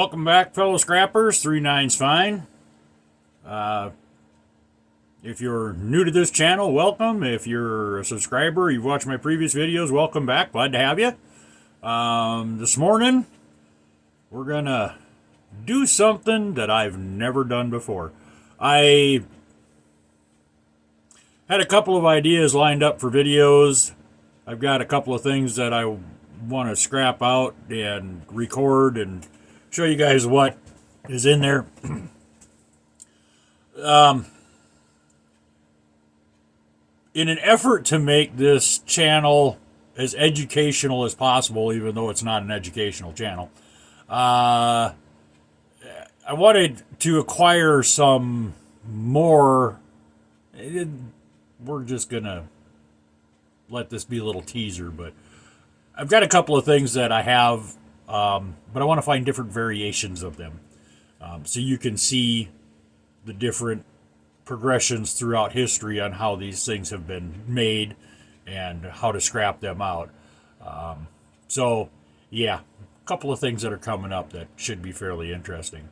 Welcome back, fellow scrappers. 3-9's fine. If you're new to this channel, welcome. If you're a subscriber, you've watched my previous videos, welcome back. Glad to have you. This morning, we're going to do something that I've never done before. I had a couple of ideas lined up for videos. I've got a couple of things that I want to scrap out and record and show you guys what is in there. In an effort to make this channel as educational as possible, even though it's not an educational channel, I wanted to acquire some more. We're just going to let this be a little teaser, but I've got a couple of things that I have, but I want to find different variations of them, so you can see the different progressions throughout history on how these things have been made and how to scrap them out. So, yeah, a couple of things that are coming up that should be fairly interesting.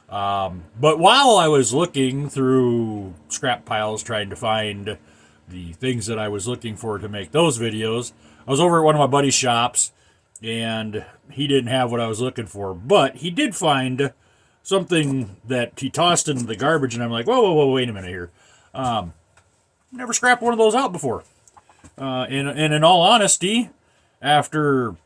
But while I was looking through scrap piles trying to find the things that I was looking for to make those videos, I was over at one of my buddy's shops, and he didn't have what I was looking for, but he did find something that he tossed into the garbage, and I'm like, whoa, wait a minute here. Never scrapped one of those out before. And in all honesty, after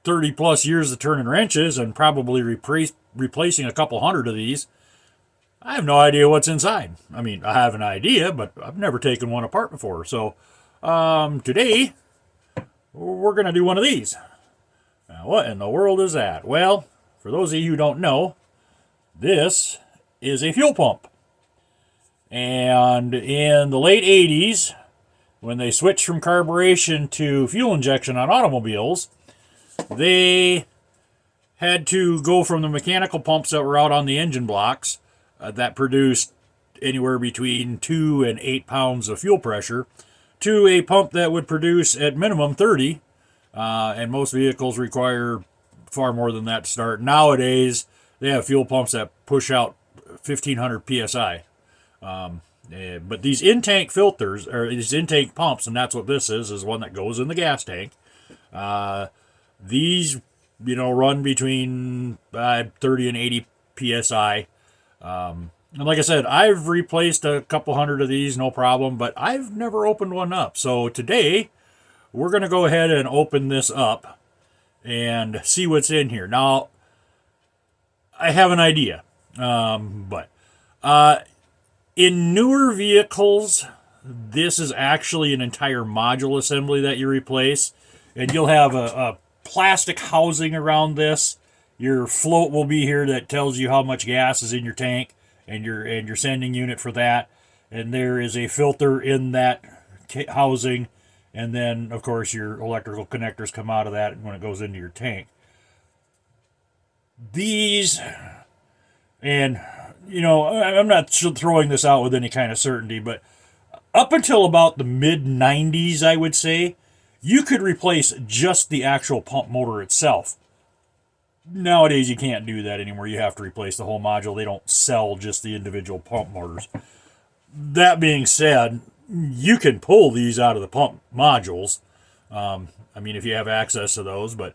30 plus years of turning wrenches and probably replacing a couple hundred of these, I have no idea what's inside. I mean, I have an idea, but I've never taken one apart before. So today, we're going to do one of these. Now, what in the world is that? Well, for those of you who don't know, this is a fuel pump. And in the late 80s, when they switched from carburation to fuel injection on automobiles, they had to go from the mechanical pumps that were out on the engine blocks that produced anywhere between 2 and 8 pounds of fuel pressure to a pump that would produce at minimum 30. And most vehicles require far more than that to start. Nowadays, they have fuel pumps that push out 1,500 psi. But these in-tank filters, or these intake pumps, and that's what this is one that goes in the gas tank. These, run between 30 and 80 psi. And like I said, I've replaced a couple hundred of these, no problem, but I've never opened one up. So today, we're going to go ahead and open this up and see what's in here. Now, I have an idea, but in newer vehicles, this is actually an entire module assembly that you replace, and you'll have a plastic housing around this. Your float will be here that tells you how much gas is in your tank and your sending unit for that, and there is a filter in that housing, and then, of course, your electrical connectors come out of that when it goes into your tank. These, and I'm not throwing this out with any kind of certainty, but up until about the mid-90s, I would say, you could replace just the actual pump motor itself. Nowadays, you can't do that anymore. You have to replace the whole module. They don't sell just the individual pump motors. That being said, you can pull these out of the pump modules. If you have access to those, but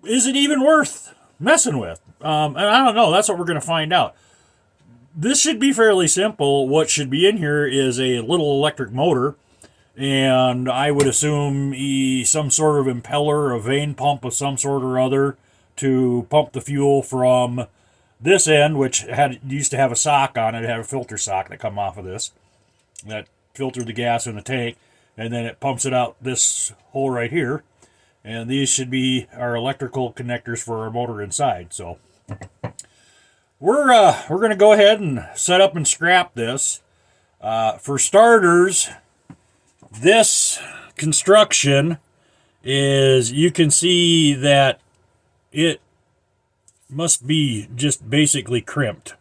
is it even worth messing with? And I don't know. That's what we're going to find out. This should be fairly simple. What should be in here is a little electric motor, and I would assume some sort of impeller, a vane pump of some sort or other to pump the fuel from this end, which used to have a sock on it. It had a filter sock that come off of this that filtered the gas in the tank, and then it pumps it out this hole right here. And these should be our electrical connectors for our motor inside. So we're going to go ahead and set up and scrap this. For starters, this construction is, you can see that it must be just basically crimped.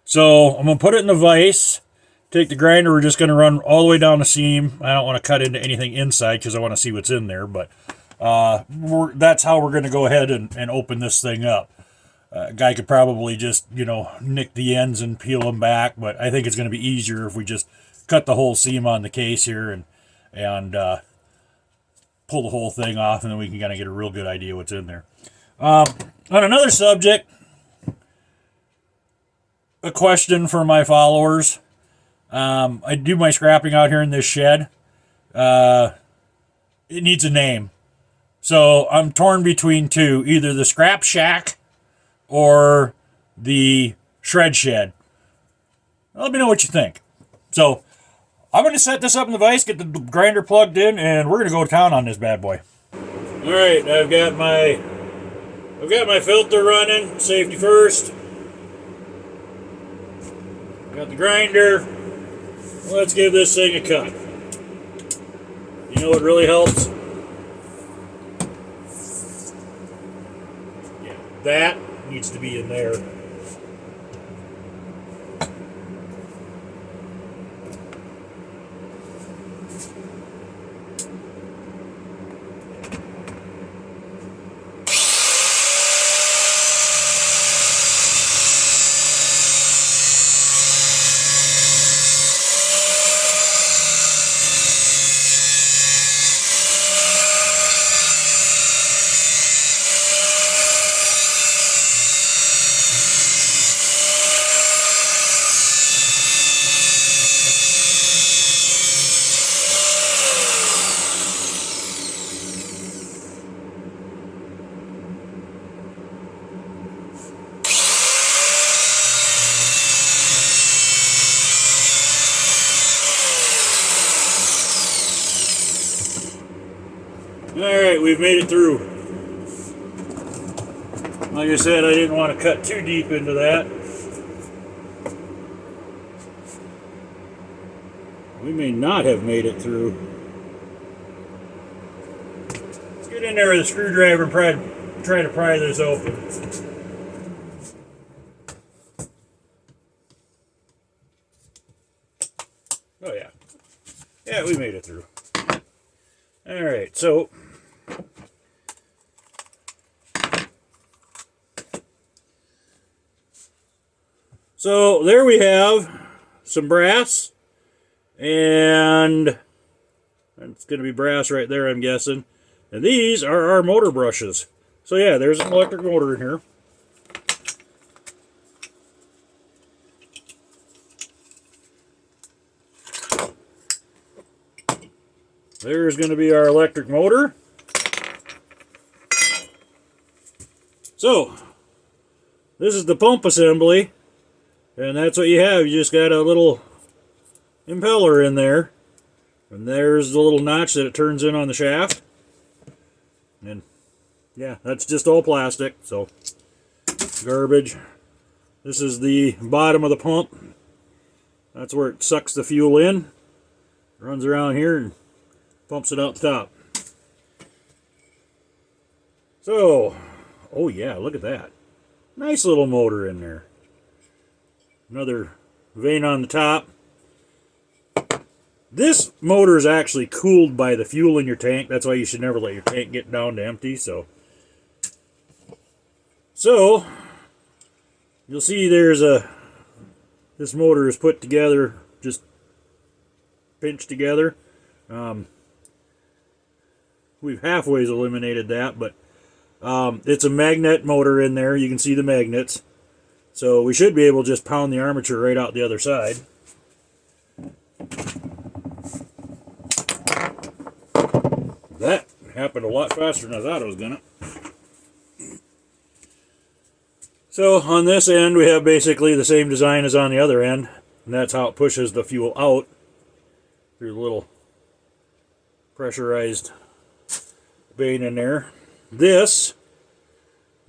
So I'm going to put it in the vise. Take the grinder, we're just going to run all the way down the seam. I don't want to cut into anything inside because I want to see what's in there, but That's how we're going to go ahead and open this thing up. A guy could probably just, nick the ends and peel them back, but I think it's going to be easier if we just cut the whole seam on the case here and pull the whole thing off, and then we can kind of get a real good idea what's in there. On another subject, a question for my followers. I do my scrapping out here in this shed. It needs a name. So I'm torn between two, either the Scrap Shack or the Shred Shed. Let me know what you think. So I'm going to set this up in the vise, get the grinder plugged in, and we're going to go to town on this bad boy. All right, I've got my filter running, safety first. Got the grinder. Let's give this thing a cut. You know what really helps? Yeah, that needs to be in there. Alright, we've made it through. Like I said, I didn't want to cut too deep into that. We may not have made it through. Let's get in there with a screwdriver and try to pry this open. Oh yeah. Yeah, we made it through. Alright, so there we have some brass, and it's going to be brass right there, I'm guessing. And these are our motor brushes. So yeah, there's an electric motor in here. There's going to be our electric motor. So, this is the pump assembly. And that's what you have. You just got a little impeller in there. And there's the little notch that it turns in on the shaft. And yeah, that's just all plastic. So, garbage. This is the bottom of the pump. That's where it sucks the fuel in. Runs around here and pumps it out the top. So, oh yeah, look at that. Nice little motor in there. Another vane on the top. This motor is actually cooled by the fuel in your tank. That's why you should never let your tank get down to empty. So you'll see this motor is put together, just pinched together. We've halfway eliminated that, but it's a magnet motor in there. You can see the magnets. So we should be able to just pound the armature right out the other side. That happened a lot faster than I thought it was gonna. So on this end we have basically the same design as on the other end, and that's how it pushes the fuel out through the little pressurized vane in there. This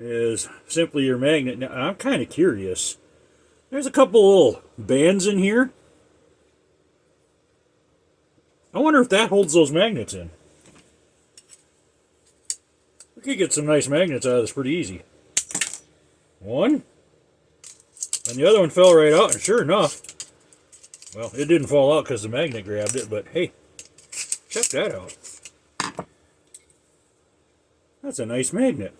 is simply your magnet. Now, I'm kind of curious. There's a couple little bands in here. I wonder if that holds those magnets in. We could get some nice magnets out of this pretty easy. One. And the other one fell right out, and sure enough, well, it didn't fall out because the magnet grabbed it, but hey, check that out. That's a nice magnet.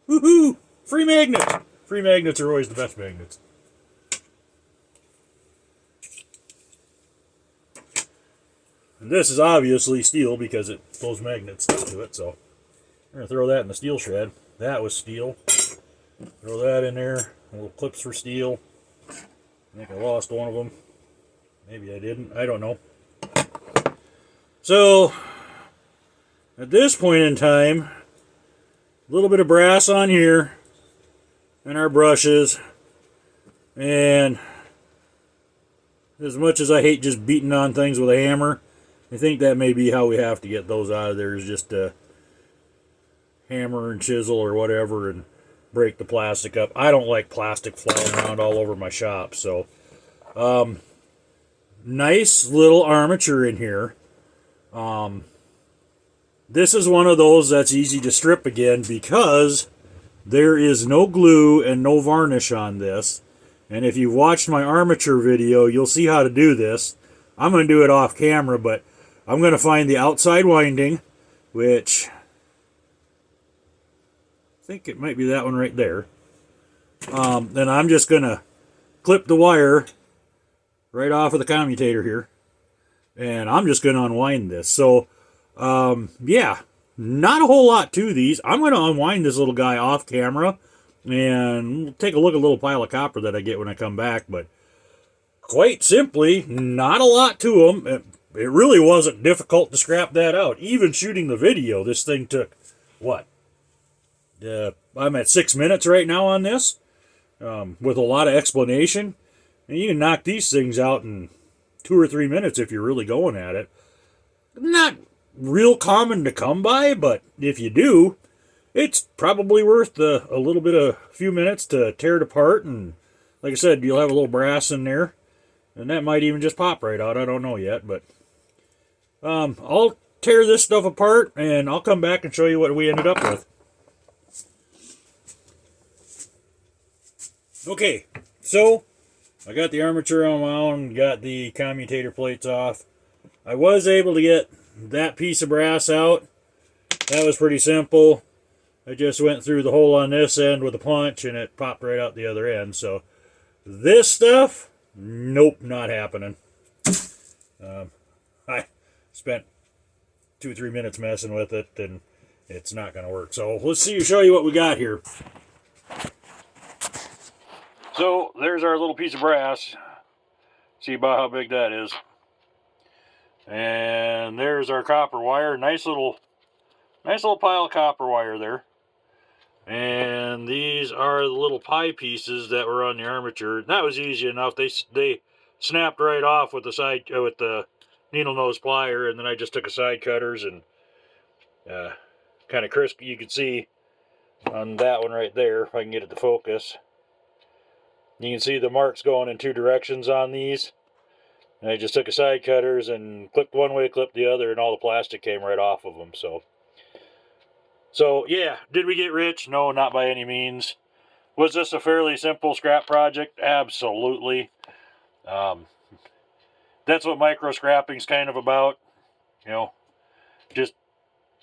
Woohoo! Free magnets! Free magnets are always the best magnets. And this is obviously steel because those magnets stuck to it, so we're going to throw that in the steel shred. That was steel. Throw that in there. Little clips for steel. I think I lost one of them. Maybe I didn't. I don't know. So, at this point in time, a little bit of brass on here and our brushes. And as much as I hate just beating on things with a hammer, I think that may be how we have to get those out of there, is just a hammer and chisel or whatever and break the plastic up. I don't like plastic flying around all over my shop. So, nice little armature in here. This is one of those that's easy to strip again because there is no glue and no varnish on this. And if you've watched my armature video, you'll see how to do this. I'm going to do it off camera, but I'm going to find the outside winding, which I think it might be that one right there. Then I'm just going to clip the wire right off of the commutator here. And I'm just going to unwind this. So, yeah, not a whole lot to these. I'm going to unwind this little guy off camera. And we'll take a look at a little pile of copper that I get when I come back. But quite simply, not a lot to them. It really wasn't difficult to scrap that out. Even shooting the video, this thing took, what? I'm at 6 minutes right now on this. With a lot of explanation. And you can knock these things out in 2 or 3 minutes if you're really going at it. Not real common to come by, but if you do, it's probably worth a few minutes to tear it apart. And like I said, you'll have a little brass in there. And that might even just pop right out. I don't know yet, but I'll tear this stuff apart and I'll come back and show you what we ended up with. Okay, so I got the armature unwound, got the commutator plates off. I was able to get that piece of brass out. That was pretty simple. I just went through the hole on this end with a punch and it popped right out the other end. So this stuff, nope, not happening. I spent 2 or 3 minutes messing with it and it's not going to work. So let's show you what we got here. So there's our little piece of brass. See about how big that is. And there's our copper wire. Nice little pile of copper wire there. And these are the little pie pieces that were on the armature. That was easy enough. They snapped right off with the needle nose plier, and then I just took a side cutters and kind of crisp. You can see on that one right there, if I can get it to focus. You can see the marks going in 2 directions on these. And I just took a side cutters and clipped one way, clipped the other, and all the plastic came right off of them. So yeah, did we get rich? No, not by any means. Was this a fairly simple scrap project? Absolutely. That's what micro scrapping's kind of about. You know, just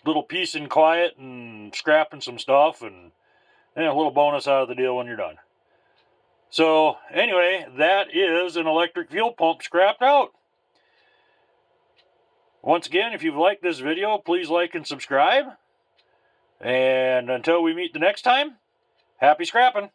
little peace and quiet and scrapping some stuff and a little bonus out of the deal when you're done. So anyway, that is an electric fuel pump scrapped out. Once again, if you've liked this video, please like and subscribe. And until we meet the next time, happy scrapping.